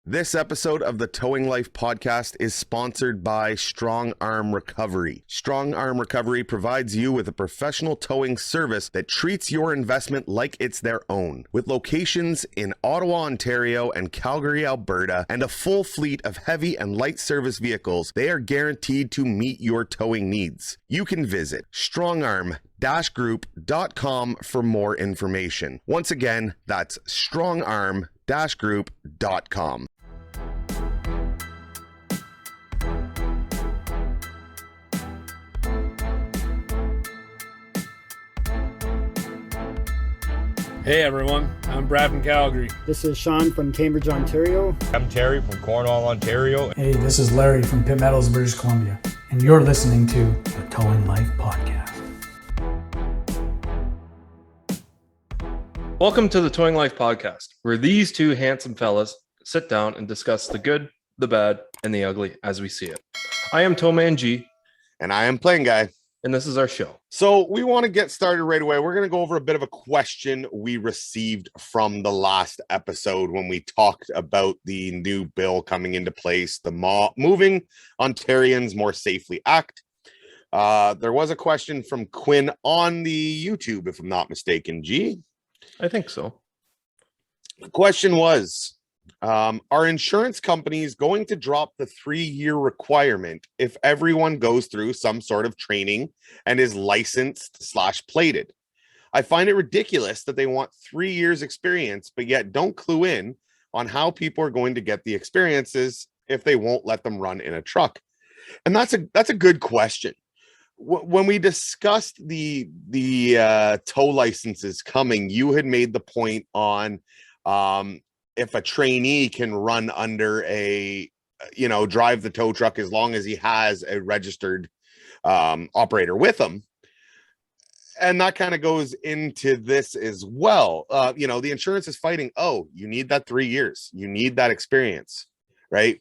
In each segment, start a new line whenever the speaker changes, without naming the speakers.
This episode of the Towing Life podcast is sponsored by Strong Arm Recovery. Strong Arm Recovery provides you with a professional towing service that treats your investment like it's their own. With locations in Ottawa, Ontario and Calgary, Alberta, and a full fleet of heavy and light service vehicles, they are guaranteed to meet your towing needs. You can visit strongarm-group.com for more information. Once again, that's strongarm-group.com.
Hey everyone, I'm Brad from Calgary.
This is Sean from Cambridge, Ontario.
I'm Terry from Cornwall, Ontario.
Hey, this is Larry from Pitt Meadows, British Columbia, and you're listening to the Towing Life podcast.
Welcome to the Towing Life podcast, where these two handsome fellas sit down and discuss the good, the bad, and the ugly as we see it. I am TowManG.
And I am PlainGuy.
And this is our show.
So we want to get started right away. We're going to go over a bit of a question we received from the last episode when we talked about the new bill coming into place, the Moving Ontarians More Safely Act. There was a question from Quinn on the YouTube, if I'm not mistaken, G.
I think so.
The question was, are insurance companies going to drop the 3-year requirement if everyone goes through some sort of training and is licensed/plated? I find it ridiculous that they want 3 years experience, but yet don't clue in on how people are going to get the experiences if they won't let them run in a truck. And that's a good question. When we discussed the tow licenses coming, you had made the point on if a trainee can run under drive the tow truck as long as he has a registered operator with him. And that kind of goes into this as well. The insurance is fighting, you need that 3 years. You need that experience, right?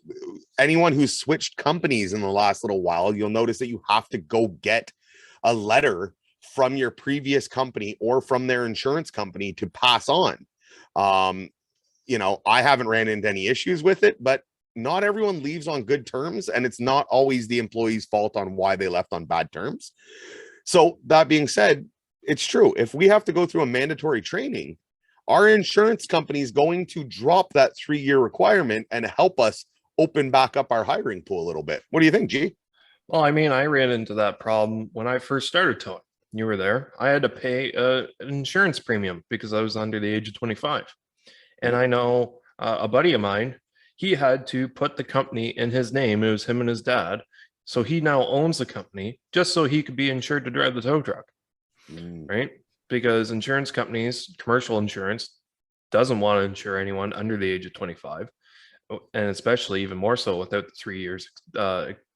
Anyone who's switched companies in the last little while, you'll notice that you have to go get a letter from your previous company or from their insurance company to pass on. I haven't ran into any issues with it, but not everyone leaves on good terms, and it's not always the employee's fault on why they left on bad terms. So that being said, it's true. If we have to go through a mandatory training, our insurance company is going to drop that 3-year requirement and help us open back up our hiring pool a little bit. What do you think, G?
Well, I mean, I ran into that problem when I first started towing. You were there. I had to pay an insurance premium because I was under the age of 25. And I know a buddy of mine, he had to put the company in his name. It was him and his dad. So he now owns the company just so he could be insured to drive the tow truck, right? Because insurance companies, commercial insurance, doesn't want to insure anyone under the age of 25. And especially even more so without the 3 years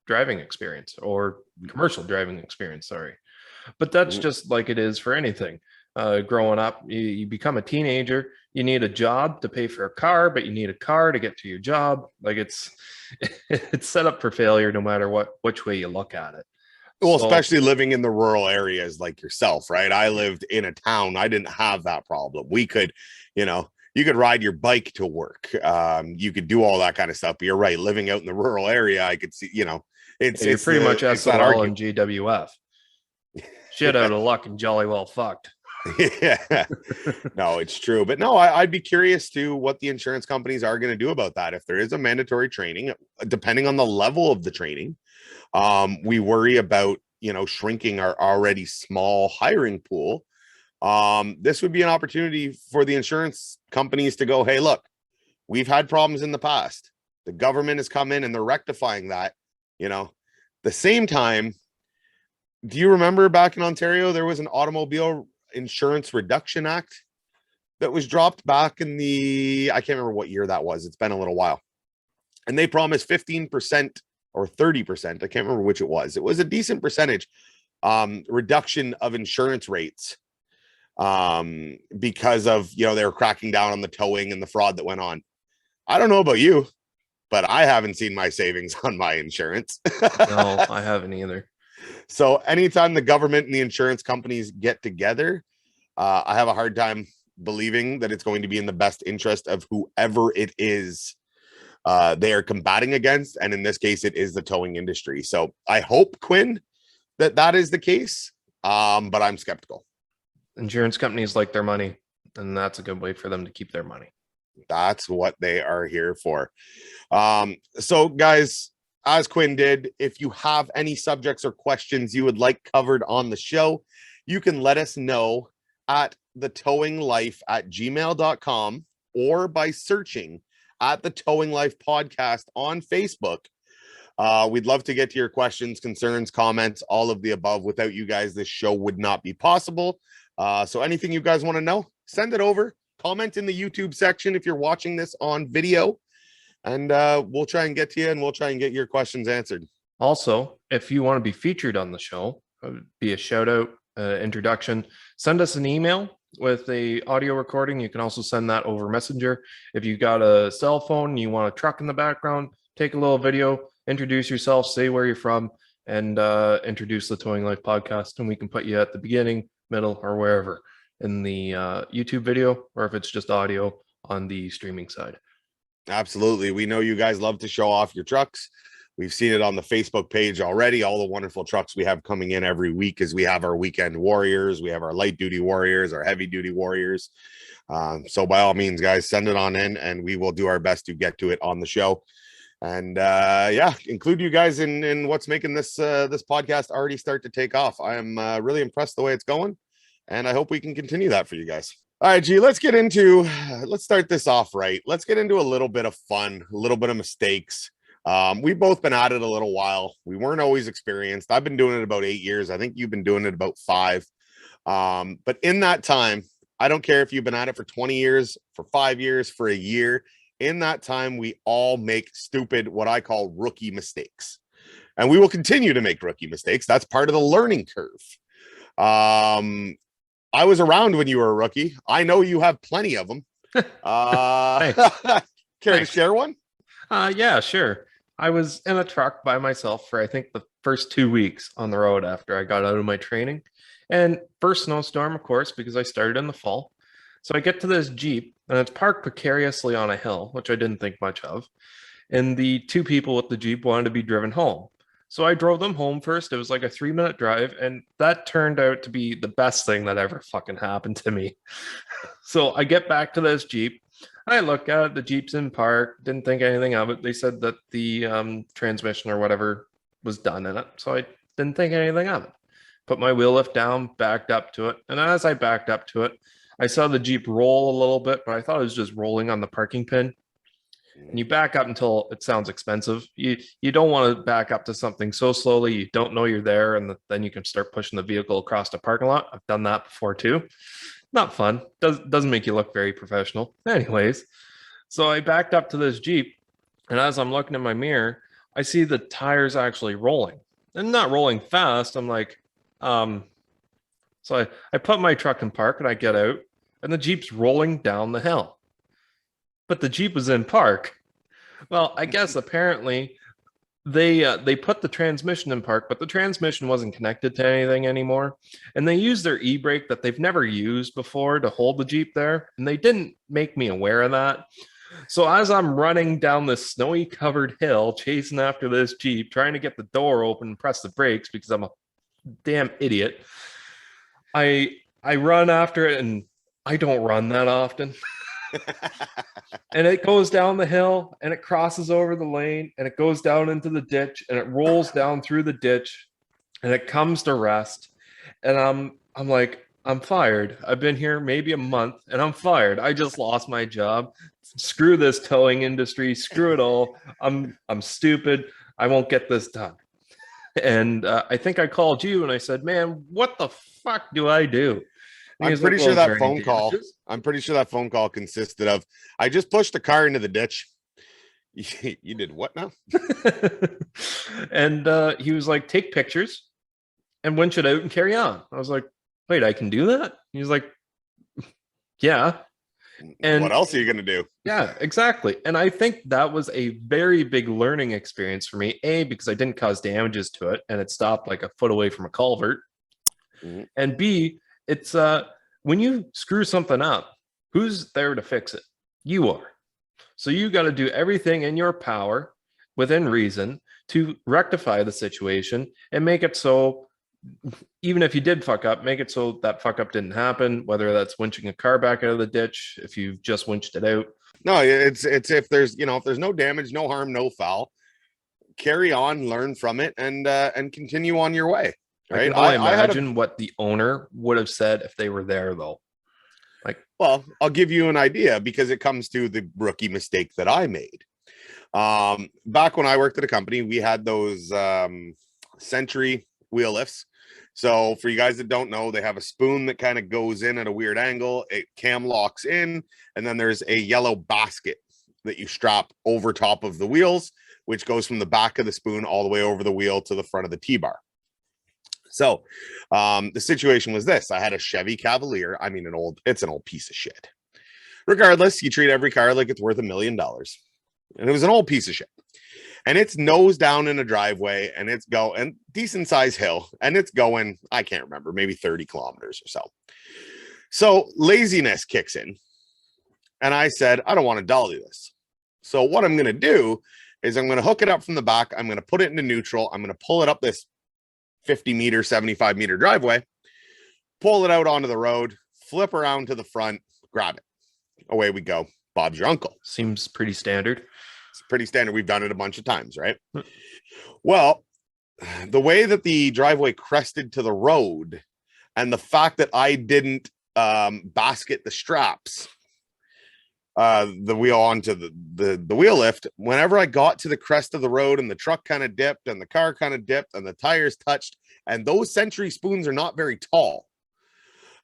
driving experience or commercial driving experience, sorry. But that's just like it is for anything. Growing up, you become a teenager, you need a job to pay for a car, but you need a car to get to your job. Like it's set up for failure no matter which way you look at it.
Well, especially living in the rural areas like yourself, right? I lived in a town. I didn't have that problem. We could, you could ride your bike to work. You could do all that kind of stuff. But you're right. Living out in the rural area, I could see, it's
pretty much SOL and GWF. Shit out of luck and jolly well fucked.
Yeah, no, it's true. But no, I'd be curious to what the insurance companies are going to do about that. If there is a mandatory training, depending on the level of the training, we worry about, shrinking our already small hiring pool. This would be an opportunity for the insurance companies to go, hey, look, we've had problems in the past. The government has come in and they're rectifying that. The same time, do you remember back in Ontario, there was an automobile Insurance Reduction Act that was dropped back in I can't remember what year that was. It's been a little while. And they promised 15% or 30%. I can't remember which it was. It was a decent percentage reduction of insurance rates because of, they were cracking down on the towing and the fraud that went on. I don't know about you, but I haven't seen my savings on my insurance.
No, I haven't either.
So anytime the government and the insurance companies get together, I have a hard time believing that it's going to be in the best interest of whoever it is they are combating against. And in this case, it is the towing industry. So I hope, Quinn, that is the case. But I'm skeptical.
Insurance companies like their money, and that's a good way for them to keep their money.
That's what they are here for. So guys, as Quinn did, if you have any subjects or questions you would like covered on the show, you can let us know at thetowinglife@gmail.com or by searching at the Towing Life Podcast on Facebook. We'd love to get to your questions, concerns, comments, all of the above. Without you guys, this show would not be possible. So anything you guys want to know, send it over. Comment in the YouTube section if you're watching this on video, and we'll try and get to you, and we'll try and get your questions answered.
Also, if you want to be featured on the show, be a shout out, introduction, send us an email with a audio recording. You can also send that over Messenger. If you got a cell phone and you want a truck in the background, take a little video, introduce yourself, say where you're from, and introduce the Towing Life Podcast, and we can put you at the beginning, middle, or wherever in the YouTube video, or if it's just audio on the streaming side.
Absolutely. We know you guys love to show off your trucks. We've seen it on the Facebook page already, all the wonderful trucks we have coming in every week, as we have our weekend warriors, we have our light duty warriors, our heavy duty warriors. So by all means, guys, send it on in, and we will do our best to get to it on the show. And yeah, include you guys in what's making this this podcast already start to take off. I am really impressed the way it's going, and I hope we can continue that for you guys. All right, G, let's start this off right. Let's get into a little bit of fun, a little bit of mistakes. We've both been at it a little while. We weren't always experienced. I've been doing it about 8 years. I think you've been doing it about 5. But in that time, I don't care if you've been at it for 20 years, for 5 years, for a year. In that time, we all make stupid, what I call rookie mistakes. And we will continue to make rookie mistakes. That's part of the learning curve. I was around when you were a rookie. I know you have plenty of them. Care to share one?
Yeah, sure. I was in a truck by myself for, I think, the first 2 weeks on the road after I got out of my training. And first snowstorm, of course, because I started in the fall. So I get to this Jeep, and it's parked precariously on a hill, which I didn't think much of. And the 2 people with the Jeep wanted to be driven home. So I drove them home first. It was like a 3-minute drive, and that turned out to be the best thing that ever fucking happened to me. So I get back to this Jeep. I look at it, the Jeep's in park, didn't think anything of it. They said that the transmission or whatever was done in it. So I didn't think anything of it. Put my wheel lift down, backed up to it. And as I backed up to it, I saw the Jeep roll a little bit, but I thought it was just rolling on the parking pin. And you back up until it sounds expensive. You don't want to back up to something so slowly you don't know you're there, and then you can start pushing the vehicle across the parking lot. I've done that before too. Not fun. Doesn't make you look very professional. Anyways, so I backed up to this Jeep, and as I'm looking in my mirror, I see the tires actually rolling, and not rolling fast. I'm like, so I put my truck in park, and I get out, and the Jeep's rolling down the hill. But the Jeep was in park. Well, I guess apparently they put the transmission in park, but the transmission wasn't connected to anything anymore. And they used their e-brake that they've never used before to hold the Jeep there. And they didn't make me aware of that. So as I'm running down this snowy covered hill, chasing after this Jeep, trying to get the door open and press the brakes because I'm a damn idiot, I run after it, and I don't run that often. And it goes down the hill, and it crosses over the lane, and it goes down into the ditch, and it rolls down through the ditch, and it comes to rest. And I'm like, I'm fired. I've been here maybe a month, and I'm fired. I just lost my job. Screw this towing industry. Screw it all. I'm stupid. I won't get this done. And I think I called you, and I said, man, what the fuck do I do?
I'm pretty sure that phone call consisted of, I just pushed the car into the ditch. You did what now?
And he was like, take pictures and winch it out and carry on. I was like, wait, I can do that? He was like, yeah. And
what else are you going to do?
Yeah, exactly. And I think that was a very big learning experience for me. A, because I didn't cause damages to it, and it stopped like a foot away from a culvert. Mm-hmm. And B, it's when you screw something up, who's there to fix it? You are. So you got to do everything in your power within reason to rectify the situation and make it so even if you did fuck up, make it so that fuck up didn't happen, whether that's winching a car back out of the ditch, if you've just winched it out.
No, it's if there's, if there's no damage, no harm, no foul, carry on, learn from it, and continue on your way. Right.
I can only imagine what the owner would have said if they were there, though.
Well, I'll give you an idea because it comes to the rookie mistake that I made. Back when I worked at a company, we had those Century wheel lifts. So for you guys that don't know, they have a spoon that kind of goes in at a weird angle. It cam locks in, and then there's a yellow basket that you strap over top of the wheels, which goes from the back of the spoon all the way over the wheel to the front of the T-bar. So the situation was this. I had a Chevy Cavalier. I mean, it's an old piece of shit. Regardless, you treat every car like it's worth $1 million. And it was an old piece of shit. And it's nose down in a driveway, and it's going decent size hill, and it's going, I can't remember, maybe 30 kilometers or so. So laziness kicks in. And I said, I don't want to dolly this. So what I'm going to do is I'm going to hook it up from the back. I'm going to put it into neutral. I'm going to pull it up this 50 meter, 75 meter driveway, pull it out onto the road, flip around to the front, grab it. Away we go. Bob's your uncle.
Seems pretty standard.
It's pretty standard. We've done it a bunch of times, right? Well, the way that the driveway crested to the road and the fact that I didn't basket the straps, the wheel onto the wheel lift, whenever I got to the crest of the road and the truck kind of dipped and the car kind of dipped and the tires touched, and those Century spoons are not very tall,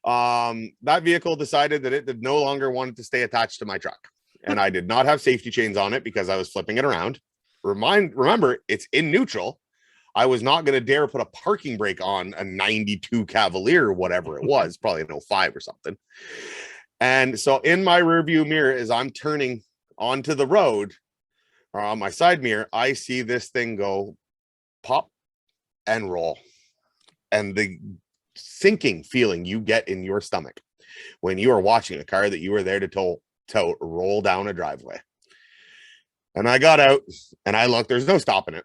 that vehicle decided that it did no longer want to stay attached to my truck. And I did not have safety chains on it because I was flipping it around. Remember, it's in neutral. I was not going to dare put a parking brake on a 92 Cavalier or whatever it was, probably an 05 or something. And so in my rearview mirror, as I'm turning onto the road or on my side mirror, I see this thing go pop and roll. And the sinking feeling you get in your stomach when you are watching a car that you were there to tow roll down a driveway. And I got out and I looked, there's no stopping it.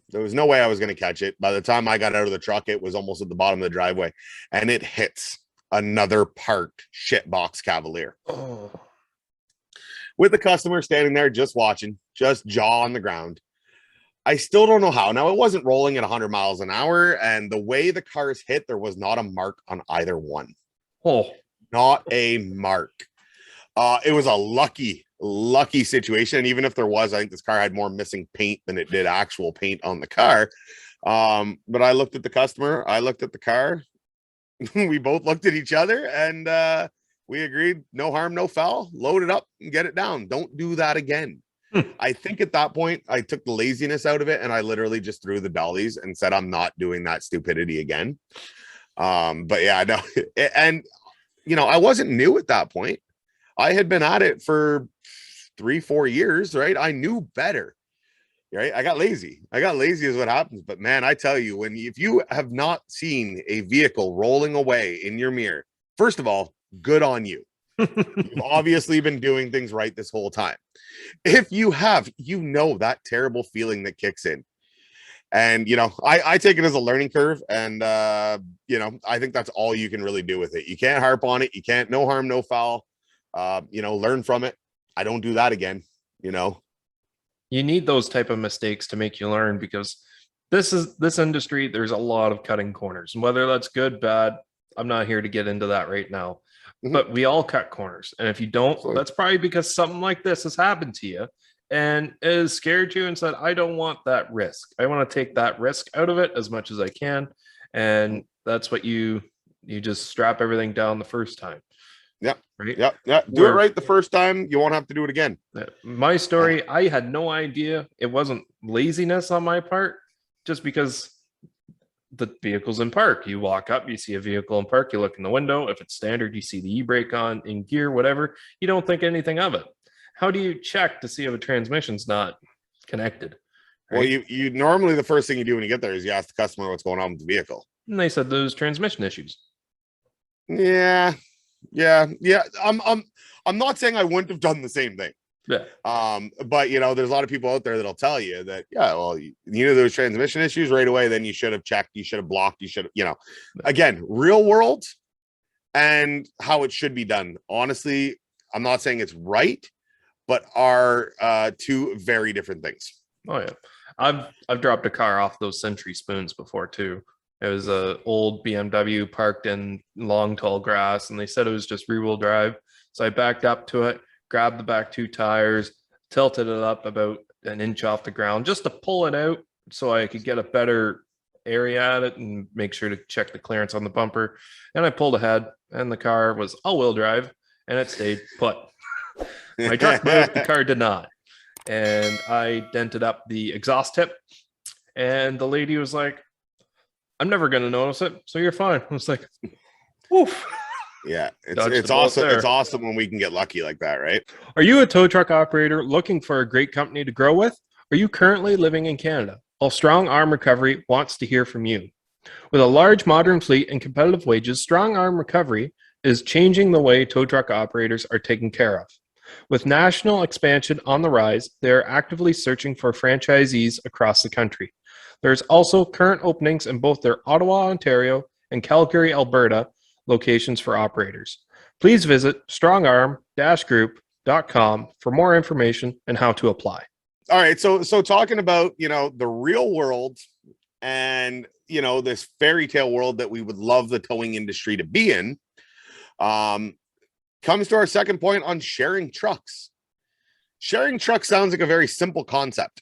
There was no way I was going to catch it. By the time I got out of the truck, it was almost at the bottom of the driveway, and it hits another parked shitbox Cavalier.
Oh.
With the customer standing there just watching, just jaw on the ground. I still don't know how. Now, it wasn't rolling at 100 miles an hour, and the way the cars hit, there was not a mark on either one.
Oh.
Not a mark. It was a lucky situation. And even if there was, I think this car had more missing paint than it did actual paint on the car. But I looked at the customer, I looked at the car. We both looked at each other, and we agreed, no harm, no foul. Load it up and get it down. Don't do that again. I think at that point, I took the laziness out of it, and I literally just threw the dollies and said, I'm not doing that stupidity again. But yeah, no. And, I wasn't new at that point. I had been at it for 3-4 years, right? I knew better, right? I got lazy is what happens. But man, I tell you, if you have not seen a vehicle rolling away in your mirror, first of all, good on you. You've obviously been doing things right this whole time. If you have, that terrible feeling that kicks in. And, I take it as a learning curve. And, I think that's all you can really do with it. You can't harp on it. You can't, no harm, no foul. Learn from it. I don't do that again.
You need those type of mistakes to make you learn, because this industry, there's a lot of cutting corners, and whether that's good, bad, I'm not here to get into that right now. But we all cut corners. And if you don't, that's probably because something like this has happened to you and it has scared you and said, I don't want that risk. I want to take that risk out of it as much as I can. And that's what you just strap everything down the first time.
Yeah.
Right.
Yeah. Do it right the first time. You won't have to do it again.
My story, I had no idea. It wasn't laziness on my part, just because the vehicle's in park. You walk up, you see a vehicle in park, you look in the window. If it's standard, you see the e-brake on, in gear, whatever. You don't think anything of it. How do you check to see if a transmission's not connected? Right?
Well, you normally, the first thing you do when you get there is you ask the customer what's going on with the vehicle.
And they said those transmission issues.
Yeah. I'm not saying I wouldn't have done the same thing.
Yeah.
But there's a lot of people out there that'll tell you that, yeah, well, there was transmission issues right away, then you should have checked, you should have blocked, you should have, again, real world and how it should be done. Honestly, I'm not saying it's right, but are two very different things.
Oh yeah. I've dropped a car off those Century spoons before too. It was a old BMW parked in long tall grass, and they said it was just rear-wheel drive. So I backed up to it, grabbed the back two tires, tilted it up about an inch off the ground just to pull it out so I could get a better area at it and make sure to check the clearance on the bumper. And I pulled ahead, and the car was all-wheel drive, and it stayed put. My truck moved, the car did not. And I dented up the exhaust tip, and the lady was like, I'm never going to notice it, so you're fine. I was like, oof.
Yeah, it's awesome. It's awesome when we can get lucky like that, right?
Are you a tow truck operator looking for a great company to grow with? Are you currently living in Canada? Well, Strong Arm Recovery wants to hear from you. With a large modern fleet and competitive wages, Strong Arm Recovery is changing the way tow truck operators are taken care of. With national expansion on the rise, they are actively searching for franchisees across the country. There's also current openings in both their Ottawa, Ontario, and Calgary, Alberta locations for operators. Please visit strongarm-group.com for more information and how to apply.
All right, so talking about the real world and this fairy tale world that we would love the towing industry to be in, comes to our second point on sharing trucks. Sharing trucks sounds like a very simple concept,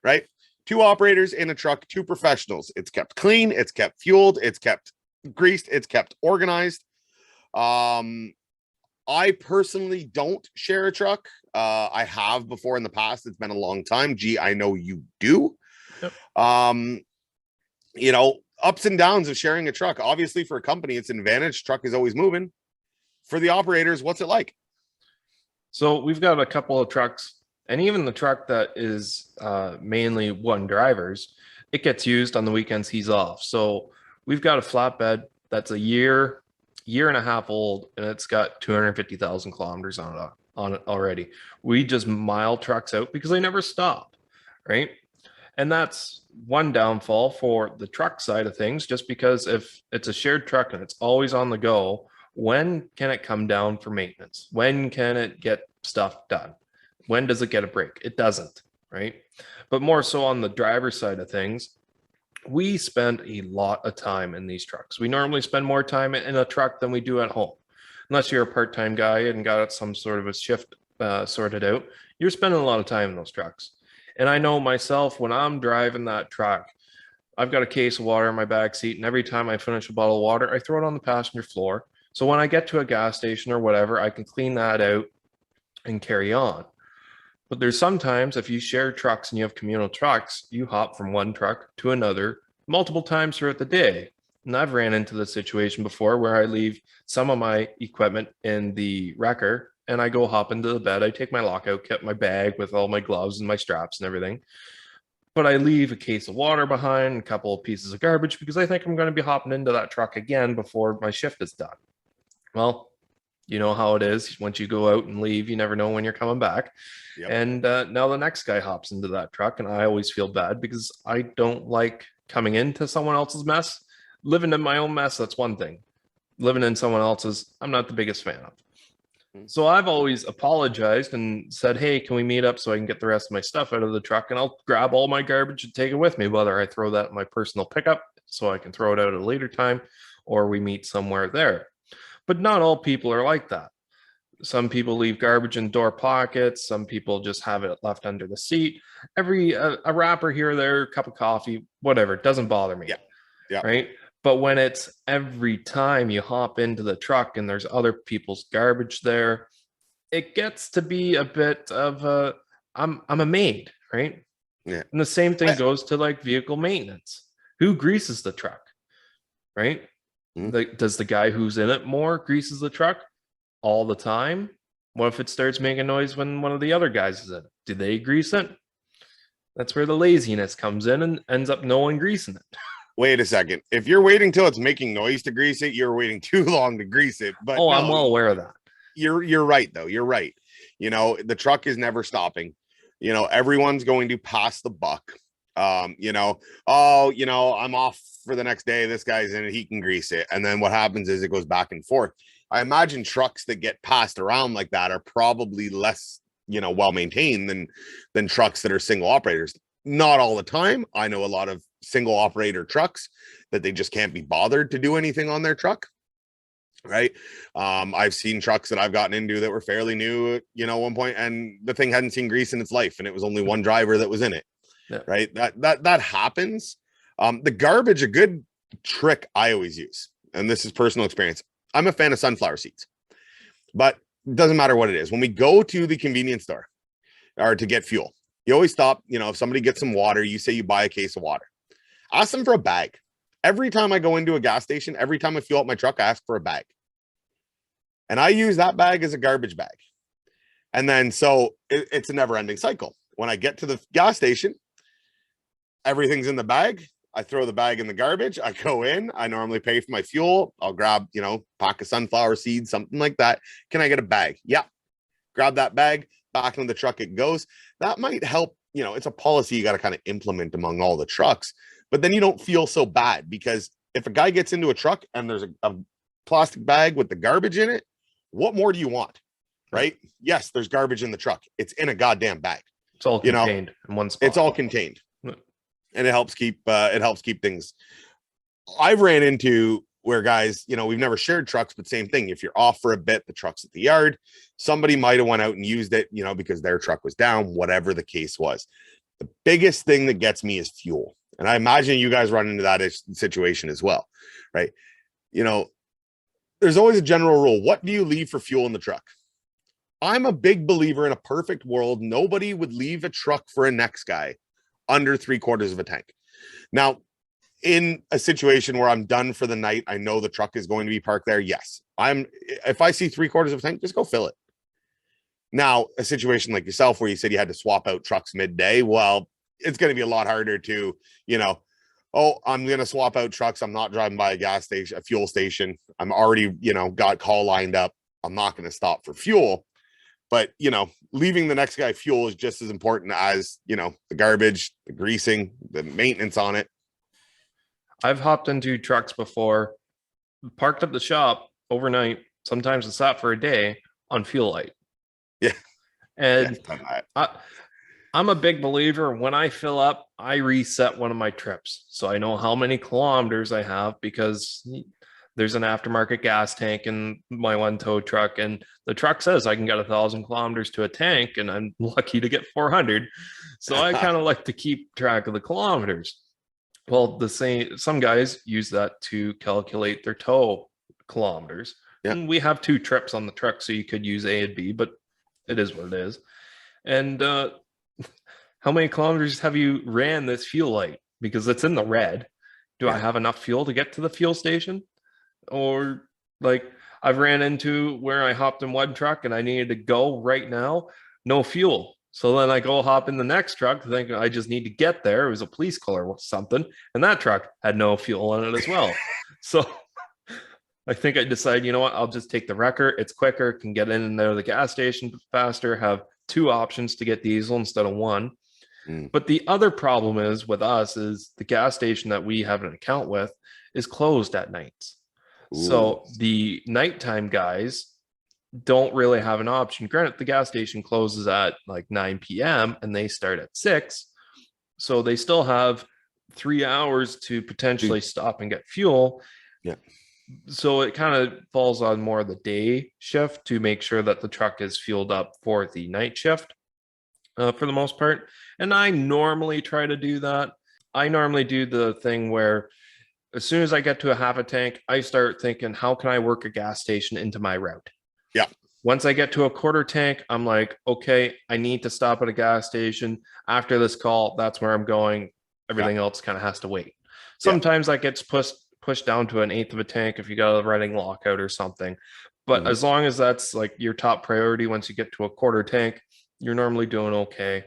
right? Two operators in a truck, two professionals. It's kept clean, it's kept fueled, it's kept greased, it's kept organized. I personally don't share a truck. I have before in the past. It's been a long time. Gee, I know you do.
Yep.
Ups and downs of sharing a truck. Obviously, for a company, it's an advantage. Truck is always moving. For the operators, what's it like?
So we've got a couple of trucks, and even the truck that is mainly one driver's, it gets used on the weekends he's off. So we've got a flatbed that's a year and a half old, and it's got 250,000 kilometers on it already. We just mile trucks out because they never stop, right? And that's one downfall for the truck side of things, just because if it's a shared truck and it's always on the go, when can it come down for maintenance? When can it get stuff done? When does it get a break? It doesn't, right? But more so on the driver's side of things, we spend a lot of time in these trucks. We normally spend more time in a truck than we do at home. Unless you're a part-time guy and got some sort of a shift sorted out, you're spending a lot of time in those trucks. And I know myself, when I'm driving that truck, I've got a case of water in my back seat, and every time I finish a bottle of water, I throw it on the passenger floor. So when I get to a gas station or whatever, I can clean that out and carry on. But there's sometimes if you share trucks and you have communal trucks, you hop from one truck to another multiple times throughout the day. And I've ran into the situation before where I leave some of my equipment in the wrecker and I go hop into the bed. I take my lockout kit, my bag with all my gloves and my straps and everything. But I leave a case of water behind, a couple of pieces of garbage, because I think I'm going to be hopping into that truck again before my shift is done. Well, you know how it is. Once you go out and leave, you never know when you're coming back. Yep. And now the next guy hops into that truck, and I always feel bad because I don't like coming into someone else's mess. Living in my own mess, that's one thing. Living in someone else's, I'm not the biggest fan of. So I've always apologized and said, hey, can we meet up so I can get the rest of my stuff out of the truck, and I'll grab all my garbage and take it with me, whether I throw that in my personal pickup so I can throw it out at a later time, or we meet somewhere there. But not all people are like that. Some people leave garbage in door pockets. Some people just have it left under the seat. A wrapper here or there, a cup of coffee, whatever. It doesn't bother me.
Yeah.
Right. But when it's every time you hop into the truck and there's other people's garbage there, it gets to be a bit of I'm a maid, right?
Yeah.
And the same thing goes to like vehicle maintenance. Who greases the truck, right? Does the guy who's in it more greases the truck all the time? What if it starts making noise when one of the other guys is in it? Do they grease it? That's where the laziness comes in and ends up no one greasing it.
Wait a second. If you're waiting till it's making noise to grease it, you're waiting too long to grease it. But
I'm well aware of that.
You're right, though. You're right. The truck is never stopping. Everyone's going to pass the buck. I'm off for the next day. This guy's in it, he can grease it. And then what happens is it goes back and forth. I imagine trucks that get passed around like that are probably less, well maintained than trucks that are single operators. Not all the time. I know a lot of single operator trucks that they just can't be bothered to do anything on their truck. Right. I've seen trucks that I've gotten into that were fairly new, at one point, and the thing hadn't seen grease in its life, and it was only one driver that was in it.
Yeah.
Right. That happens. The garbage, a good trick I always use, and this is personal experience. I'm a fan of sunflower seeds, but it doesn't matter what it is. When we go to the convenience store or to get fuel, you always stop. If somebody gets some water, you say you buy a case of water, ask them for a bag. Every time I go into a gas station, every time I fuel up my truck, I ask for a bag. And I use that bag as a garbage bag. And then, so it's a never ending cycle. When I get to the gas station, everything's in the bag. I throw the bag in the garbage. I go in. I normally pay for my fuel. I'll grab, pack of sunflower seeds, something like that. Can I get a bag? Yeah. Grab that bag. Back into the truck it goes. That might help. It's a policy you got to kind of implement among all the trucks. But then you don't feel so bad, because if a guy gets into a truck and there's a plastic bag with the garbage in it, what more do you want? Right? Yes, there's garbage in the truck. It's in a goddamn bag.
It's all contained in one spot.
It's all contained. And it helps keep things. I've ran into where guys, we've never shared trucks, but same thing. If you're off for a bit, the truck's at the yard, somebody might have went out and used it, because their truck was down, whatever the case was. The biggest thing that gets me is fuel. And I imagine you guys run into that situation as well, right? There's always a general rule. What do you leave for fuel in the truck? I'm a big believer in a perfect world. Nobody would leave a truck for a next guy under 3/4 of a tank. Now, in a situation where I'm done for the night, I know the truck is going to be parked there. Yes, if I see 3/4 of a tank, just go fill it. Now, a situation like yourself where you said you had to swap out trucks midday, well, it's going to be a lot harder to, I'm going to swap out trucks. I'm not driving by a fuel station. I'm already, got call lined up. I'm not going to stop for fuel. But, leaving the next guy fuel is just as important as, the garbage, the greasing, the maintenance on it.
I've hopped into trucks before, parked at the shop overnight. Sometimes it's sat for a day on fuel light.
Yeah.
And I'm a big believer. When I fill up, I reset one of my trips. So I know how many kilometers I have, because there's an aftermarket gas tank in my one tow truck, and the truck says I can get 1,000 kilometers to a tank, and I'm lucky to get 400. So I kind of like to keep track of the kilometers. Well, some guys use that to calculate their tow kilometers.
Yeah.
And we have 2 trips on the truck, so you could use A and B, but it is what it is. And how many kilometers have you ran this fuel light? Because it's in the red. Do I have enough fuel to get to the fuel station? Or I've ran into where I hopped in one truck and I needed to go right now, no fuel. So then I go hop in the next truck, thinking I just need to get there. It was a police car or something, and that truck had no fuel in it as well. So I think I decided, you know what, I'll just take the wrecker. It's quicker, can get in and out of the gas station faster, have 2 options to get diesel instead of 1. But the other problem is with us is the gas station that we have an account with is closed at nights. Ooh. So the nighttime guys don't really have an option. Granted, the gas station closes at 9 p.m. and they start at 6. So they still have 3 hours to potentially stop and get fuel.
Yeah.
So it kind of falls on more of the day shift to make sure that the truck is fueled up for the night shift for the most part. And I normally try to do that. I normally do the thing where as soon as I get to a half a tank, I start thinking, how can I work a gas station into my route?
Yeah.
Once I get to a quarter tank, I'm like, okay, I need to stop at a gas station. After this call, that's where I'm going. Everything else kind of has to wait. Sometimes that gets pushed down to 1/8 of a tank if you got a running lockout or something. But as long as that's your top priority, once you get to a quarter tank, you're normally doing okay.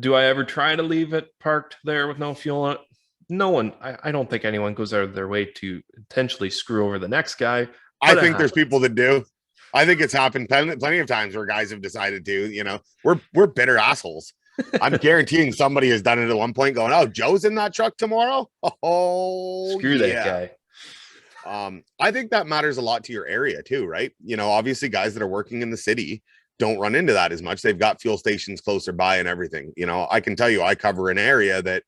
Do I ever try to leave it parked there with no fuel in it? No one. I don't think anyone goes out of their way to intentionally screw over the next guy.
I think there's people that do. I think it's happened plenty of times where guys have decided to, we're bitter assholes. I'm guaranteeing somebody has done it at one point going, oh, Joe's in that truck tomorrow. Oh,
Screw
yeah.
that guy.
I think that matters a lot to your area too, right? Obviously guys that are working in the city don't run into that as much. They've got fuel stations closer by and everything. I can tell you, I cover an area that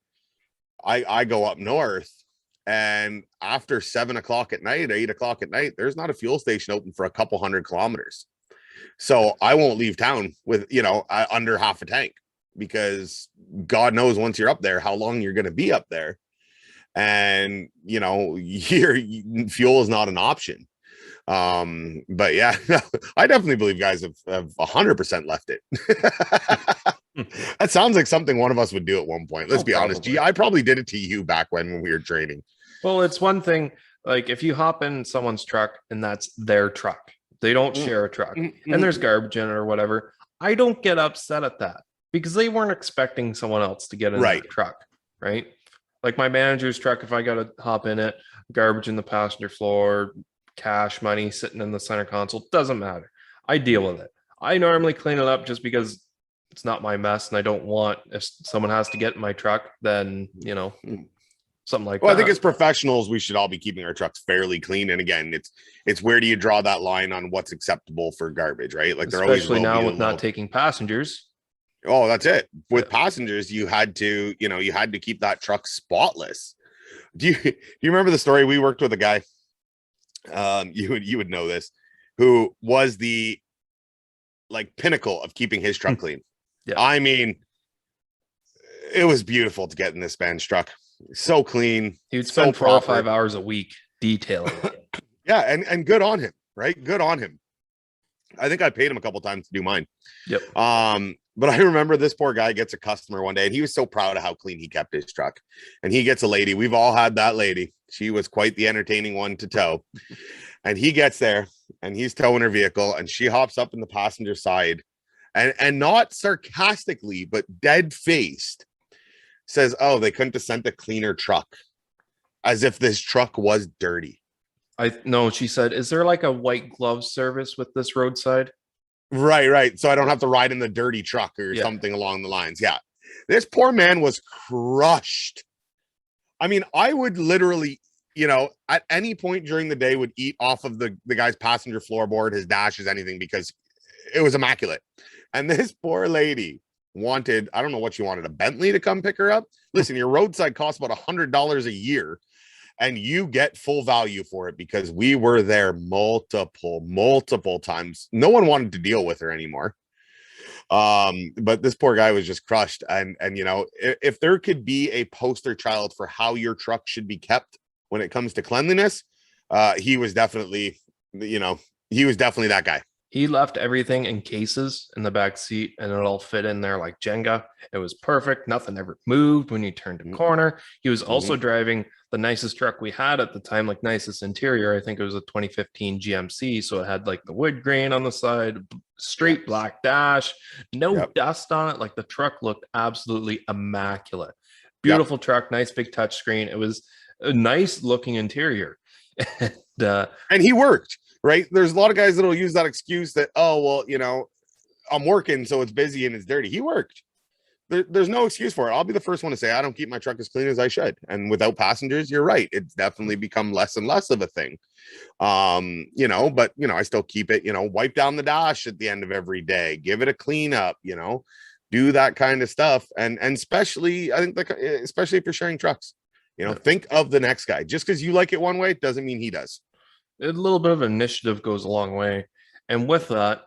I go up north, and after 7 o'clock at night, 8 o'clock at night, there's not a fuel station open for a couple 100 kilometers. So I won't leave town with, under half a tank, because God knows once you're up there, how long you're going to be up there. And, here fuel is not an option. But yeah, I definitely believe guys have 100% left it. That sounds like something one of us would do at one point. Let's be honest. Gee, I probably did it to you back when we were training.
Well, it's one thing, like if you hop in someone's truck and that's their truck, they don't share a truck, and there's garbage in it or whatever, I don't get upset at that, because they weren't expecting someone else to get in that truck, right? Like my manager's truck, if I got to hop in it, garbage in the passenger floor, cash money sitting in the center console, doesn't matter. I deal with it. I normally clean it up just because it's not my mess, and I don't want, if someone has to get in my truck, then something like that.
I think as professionals, we should all be keeping our trucks fairly clean. And again, it's where do you draw that line on what's acceptable for garbage, right? Like they're always
now with not taking passengers.
Oh, that's it. With passengers, you had to keep that truck spotless. Do you remember the story? We worked with a guy, you would know this, who was the pinnacle of keeping his truck clean.
Yeah.
I mean, it was beautiful to get in this man's truck. So clean.
He would spend 4 or 5 hours a week detailing it.
Yeah, and good on him, right? Good on him. I think I paid him a couple times to do mine.
Yep.
But I remember this poor guy gets a customer one day, and he was so proud of how clean he kept his truck. And he gets a lady. We've all had that lady. She was quite the entertaining one to tow. And he gets there, and he's towing her vehicle, and she hops up in the passenger side, and not sarcastically, but dead-faced, says, oh, they couldn't have sent a cleaner truck, as if this truck was dirty.
No, she said, is there like a white glove service with this roadside?
Right. So I don't have to ride in the dirty truck or something along the lines. Yeah. This poor man was crushed. I mean, I would literally, at any point during the day would eat off of the guy's passenger floorboard, his dashes, anything, because it was immaculate. And this poor lady wanted, I don't know what she wanted, a Bentley to come pick her up. Listen, your roadside costs about $100 a year, and you get full value for it, because we were there multiple times. No one wanted to deal with her anymore. But this poor guy was just crushed. And if there could be a poster child for how your truck should be kept when it comes to cleanliness, he was definitely that guy.
He left everything in cases in the back seat, and it all fit in there like Jenga. It was perfect. Nothing ever moved when you turned a corner. He was also driving the nicest truck we had at the time, like nicest interior. I think it was a 2015 GMC. So it had like the wood grain on the side, straight black dash, no dust on it. Like the truck looked absolutely immaculate. Beautiful truck, nice big touchscreen. It was a nice looking interior.
And he worked. Right. There's a lot of guys that'll use that excuse that, oh, well, I'm working, so it's busy and it's dirty. He worked. There's no excuse for it. I'll be the first one to say I don't keep my truck as clean as I should. And without passengers, you're right. It's definitely become less and less of a thing. But I still keep it, wipe down the dash at the end of every day, give it a cleanup, do that kind of stuff. And especially, I think, especially if you're sharing trucks, think of the next guy. Just because you like it one way doesn't mean he does.
A little bit of initiative goes a long way. And with that,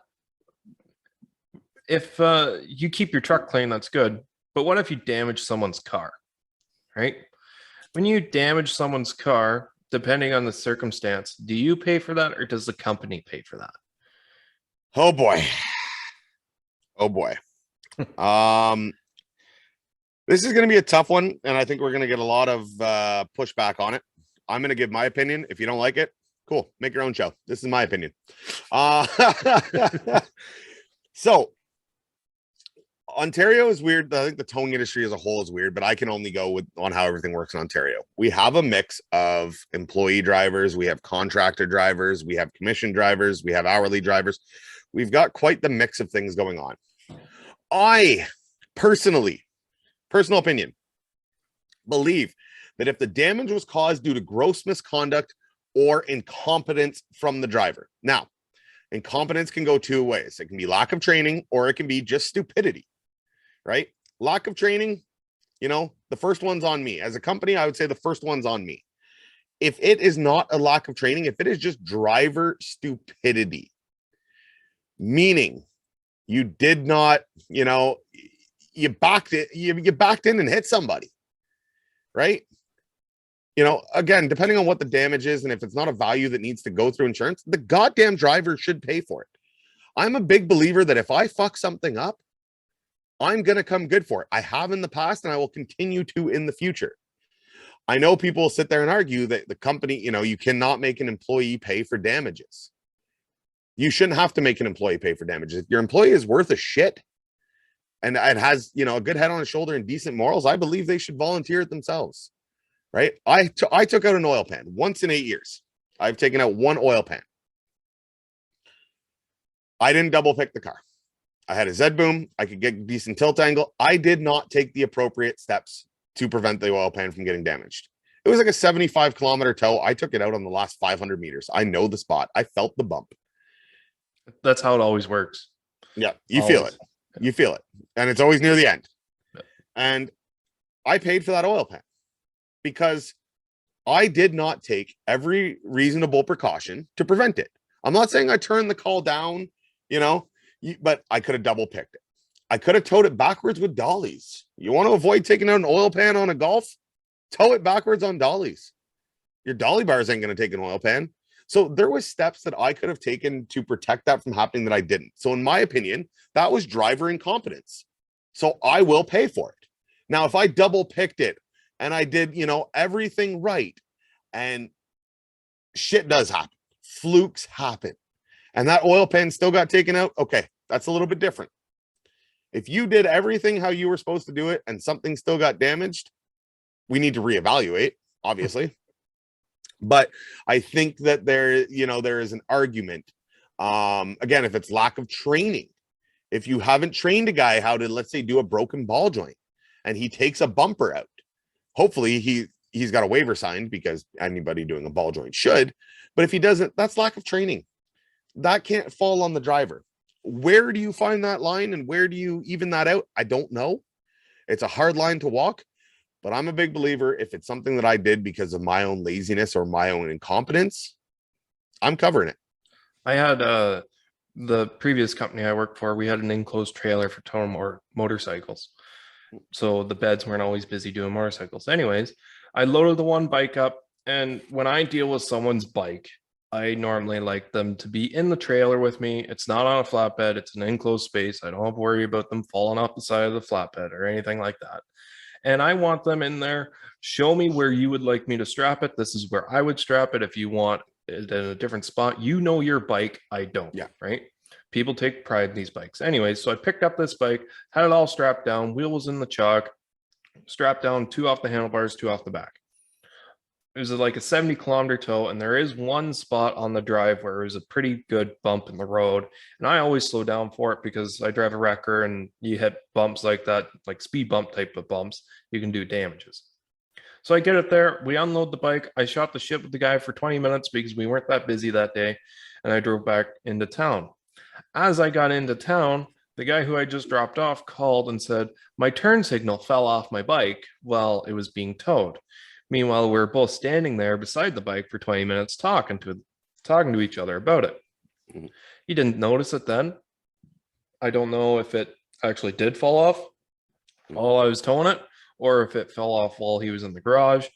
if you keep your truck clean, that's good. But what if you damage someone's car, right? When you damage someone's car, depending on the circumstance, do you pay for that, or does the company pay for that?
Oh boy. This is going to be a tough one, and I think we're going to get a lot of pushback on it. I'm going to give my opinion. If you don't like it, cool, make your own show. This is my opinion. So Ontario is weird. I think the towing industry as a whole is weird, but I can only go on how everything works in Ontario. We have a mix of employee drivers, we have contractor drivers, we have commission drivers, we have hourly drivers. We've got quite the mix of things going on. I personal opinion, believe that if the damage was caused due to gross misconduct or incompetence from the driver. Now, incompetence can go two ways. It can be lack of training or it can be just stupidity, right? Lack of training, the first one's on me. As a company, I would say the first one's on me. If it is not a lack of training, if it is just driver stupidity, meaning you did not, you backed in and hit somebody, right? Again, depending on what the damage is and if it's not a value that needs to go through insurance, the goddamn driver should pay for it. I'm a big believer that if I fuck something up, I'm going to come good for it. I have in the past and I will continue to in the future. I know people sit there and argue that the company, you cannot make an employee pay for damages. You shouldn't have to make an employee pay for damages. If your employee is worth a shit and it has, a good head on his shoulder and decent morals, I believe they should volunteer it themselves. Right? I took out an oil pan once in 8 years. I've taken out one oil pan. I didn't double pick the car. I had a Z boom. I could get decent tilt angle. I did not take the appropriate steps to prevent the oil pan from getting damaged. It was like a 75-kilometer tow. I took it out on the last 500 meters. I know the spot. I felt the bump.
That's how it always works.
Yeah, you feel it. You feel it. And it's always near the end.
Yeah.
And I paid for that oil pan because I did not take every reasonable precaution to prevent it. I'm not saying I turned the call down, but I could have double picked it. I could have towed it backwards with dollies. You want to avoid taking out an oil pan on a Golf? Tow it backwards on dollies. Your dolly bars ain't going to take an oil pan. So there was steps that I could have taken to protect that from happening that I didn't. So in my opinion, that was driver incompetence. So I will pay for it. Now, if I double picked it and I did, everything right, and shit does happen, flukes happen, and that oil pan still got taken out, okay, that's a little bit different. If you did everything how you were supposed to do it and something still got damaged, we need to reevaluate, obviously. But I think that there is an argument. Again, if it's lack of training, if you haven't trained a guy how to, let's say, do a broken ball joint and he takes a bumper out, hopefully he's got a waiver signed, because anybody doing a ball joint should. But if he doesn't, that's lack of training. That can't fall on the driver. Where do you find that line and where do you even that out? I don't know. It's a hard line to walk. But I'm a big believer, if it's something that I did because of my own laziness or my own incompetence, I'm covering it.
I had the previous company I worked for, we had an enclosed trailer for towing motorcycles. So the beds weren't always busy doing motorcycles. Anyways, I loaded the one bike up, and when I deal with someone's bike, I normally like them to be in the trailer with me. It's not on a flatbed. It's an enclosed space. I don't have to worry about them falling off the side of the flatbed or anything like that. And I want them in there. Show me where you would like me to strap it. This is where I would strap it. If you want it in a different spot, your bike. I don't.
Yeah.
Right. People take pride in these bikes. Anyways, so I picked up this bike, had it all strapped down, wheel was in the chalk, strapped down, 2 off the handlebars, 2 off the back. It was like a 70-kilometer tow, and there is one spot on the drive where it was a pretty good bump in the road. And I always slow down for it because I drive a wrecker, and you hit bumps like that, like speed bump type of bumps, you can do damages. So I get it there. We unload the bike. I shot the shit with the guy for 20 minutes because we weren't that busy that day. And I drove back into town. As I got into town, the guy who I just dropped off called and said, my turn signal fell off my bike while it was being towed. Meanwhile, we were both standing there beside the bike for 20 minutes talking to each other about it.
Mm-hmm.
He didn't notice it then. I don't know if it actually did fall off while I was towing it, or if it fell off while he was in the garage.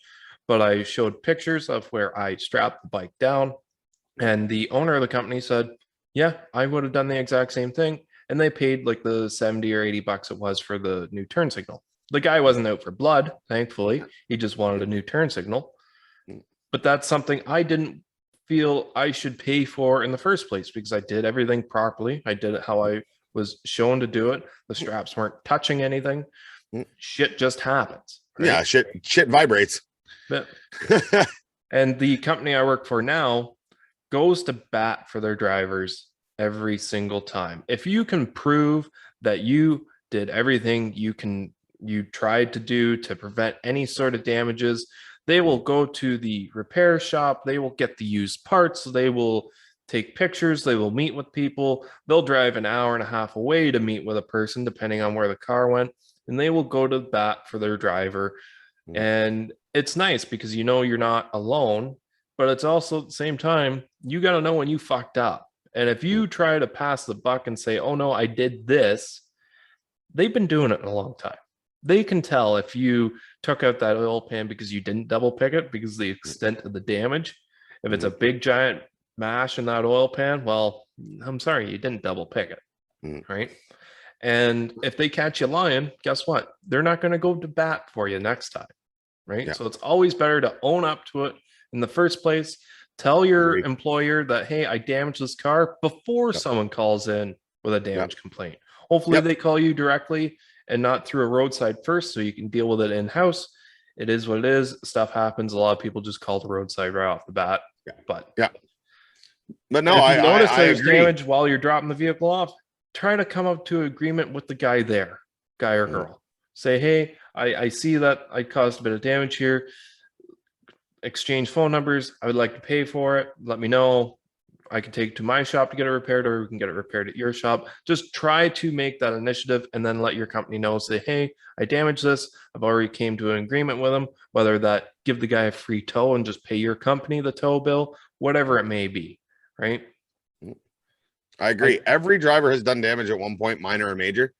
But I showed pictures of where I strapped the bike down, and the owner of the company said, yeah, I would have done the exact same thing. And they paid like the 70 or 80 bucks it was for the new turn signal. The guy wasn't out for blood, thankfully. He just wanted a new turn signal. But that's something I didn't feel I should pay for in the first place, because I did everything properly. I did it how I was shown to do it. The straps weren't touching anything. Shit just happens. Right?
Yeah, shit vibrates.
But, and the company I work for now goes to bat for their drivers every single time. If you can prove that you did everything you tried to do to prevent any sort of damages, they will go to the repair shop, they will get the used parts, they will take pictures, they will meet with people, they'll drive an hour and a half away to meet with a person depending on where the car went, and they will go to bat for their driver. And it's nice because you know you're not alone, but it's also at the same time, you got to know when you fucked up. And if you try to pass the buck and say, oh no, I did this, they've been doing it in a long time. They can tell if you took out that oil pan because you didn't double pick it, because the extent of the damage. If it's a big giant mash in that oil pan, well, I'm sorry, you didn't double pick it, right? And if they catch you lying, guess what? They're not going to go to bat for you next time, right? Yeah. So it's always better to own up to it in the first place. Tell your employer that, hey, I damaged this car before someone calls in with a damage complaint. Hopefully they call you directly and not through a roadside first, so you can deal with it in-house. It is what it is. Stuff happens. A lot of people just call the roadside right off the bat. But
no,
if you notice there's
agree.
damage while you're dropping the vehicle off, try to come up to agreement with the guy there, guy or girl. Say, hey, I see that I caused a bit of damage here. Exchange phone numbers. I would like to pay for it. Let me know. I can take it to my shop to get it repaired, or we can get it repaired at your shop. Just try to make that initiative and then let your company know. Say, hey, I damaged this. I've already came to an agreement with them, whether that give the guy a free tow and just pay your company the tow bill, whatever it may be, right?
I agree. Every driver has done damage at one point, minor or major,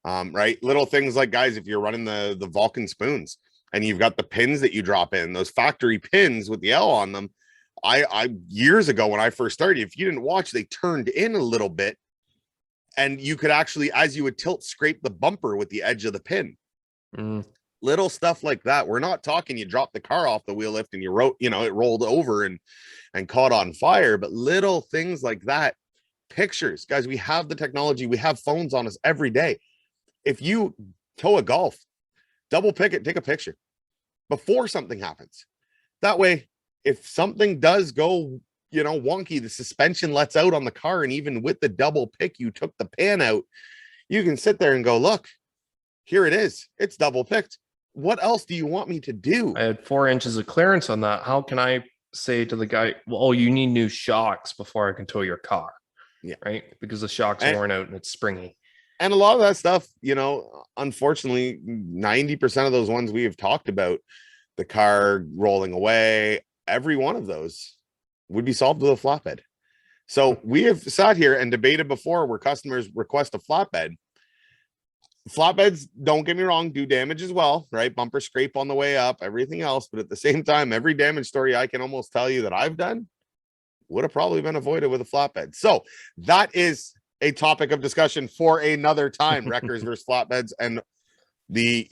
right? Little things like, guys, if you're running the Vulcan spoons and you've got the pins that you drop in, those factory pins with the L on them, I years ago when I first started, if you didn't watch, they turned in a little bit, and you could actually, as you would tilt, scrape the bumper with the edge of the pin. Little stuff like that. We're not talking you dropped the car off the wheel lift and you wrote, it rolled over and caught on fire, but little things like that. Pictures, guys, we have the technology, we have phones on us every day. If you tow a Golf, double pick it, take a picture before something happens. That way, if something does go, wonky, the suspension lets out on the car, and even with the double pick, you took the pan out, you can sit there and go, look, here it is. It's double picked. What else do you want me to do?
I had 4 inches of clearance on that. How can I say to the guy, well, you need new shocks before I can tow your car? Yeah. Right. Because the shocks are worn out and it's springy.
And a lot of that stuff, unfortunately, 90% of those ones we have talked about, the car rolling away, every one of those would be solved with a flatbed. So we have sat here and debated before where customers request a flatbed. Flatbeds, don't get me wrong, do damage as well, right? Bumper scrape on the way up, everything else. But at the same time, every damage story I can almost tell you that I've done would have probably been avoided with a flatbed. So that is a topic of discussion for another time. Wreckers versus flatbeds and the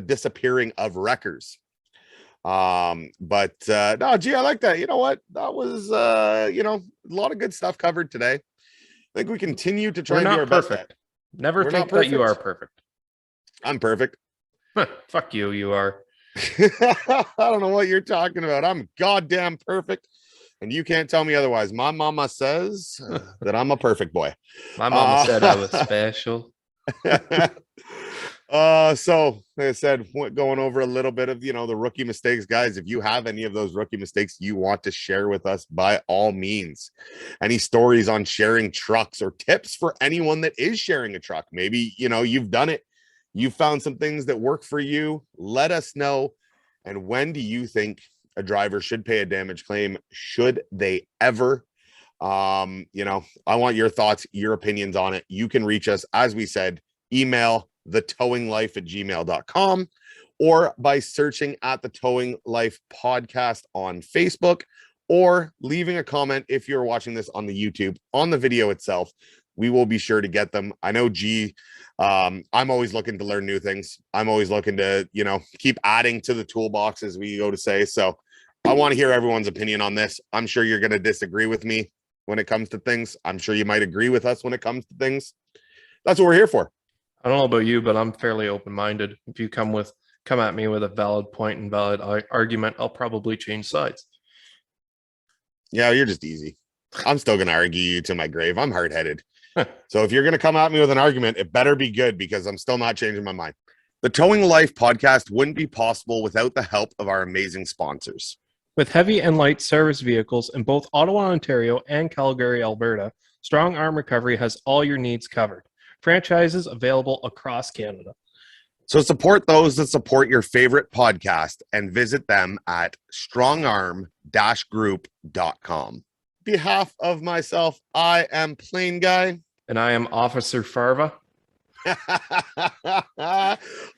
disappearing of wreckers. No, gee, I like that. You know what? That was a lot of good stuff covered today. I think we continue to try and do our best.
Never think that you are perfect.
I'm perfect.
Fuck you, you are.
I don't know what you're talking about. I'm goddamn perfect. And you can't tell me otherwise. My mama says that I'm a perfect boy.
My mama said I was special.
So like I said, going over a little bit of, the rookie mistakes, guys. If you have any of those rookie mistakes you want to share with us, by all means, any stories on sharing trucks or tips for anyone that is sharing a truck, maybe, you've done it. You found some things that work for you. Let us know. And when do you think a driver should pay a damage claim? Should they ever? I want your thoughts, your opinions on it. You can reach us, as we said, email thetowinglife@gmail.com, or by searching at the Towing Life podcast on Facebook, or leaving a comment if you're watching this on the YouTube on the video itself. We will be sure to get them. I know, I'm always looking to learn new things. I'm always looking to, keep adding to the toolbox, as we go to say. So I want to hear everyone's opinion on this. I'm sure you're going to disagree with me when it comes to things. I'm sure you might agree with us when it comes to things. That's what we're here for.
I don't know about you, but I'm fairly open-minded. If you come at me with a valid point and valid argument, I'll probably change sides.
Yeah, you're just easy. I'm still going to argue you to my grave. I'm hard-headed. So if you're going to come at me with an argument, it better be good because I'm still not changing my mind. The Towing Life podcast wouldn't be possible without the help of our amazing sponsors.
With heavy and light service vehicles in both Ottawa, Ontario and Calgary, Alberta, Strong Arm Recovery has all your needs covered. Franchises available across Canada.
So support those that support your favorite podcast and visit them at strongarm-group.com. On behalf of myself, I am PlainGuy.
And I am Officer Farva.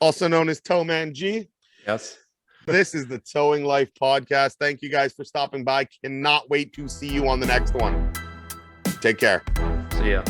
Also known as TowManG.
Yes.
This is the Towing Life podcast. Thank you guys for stopping by. Cannot wait to see you on the next one. Take care.
See ya.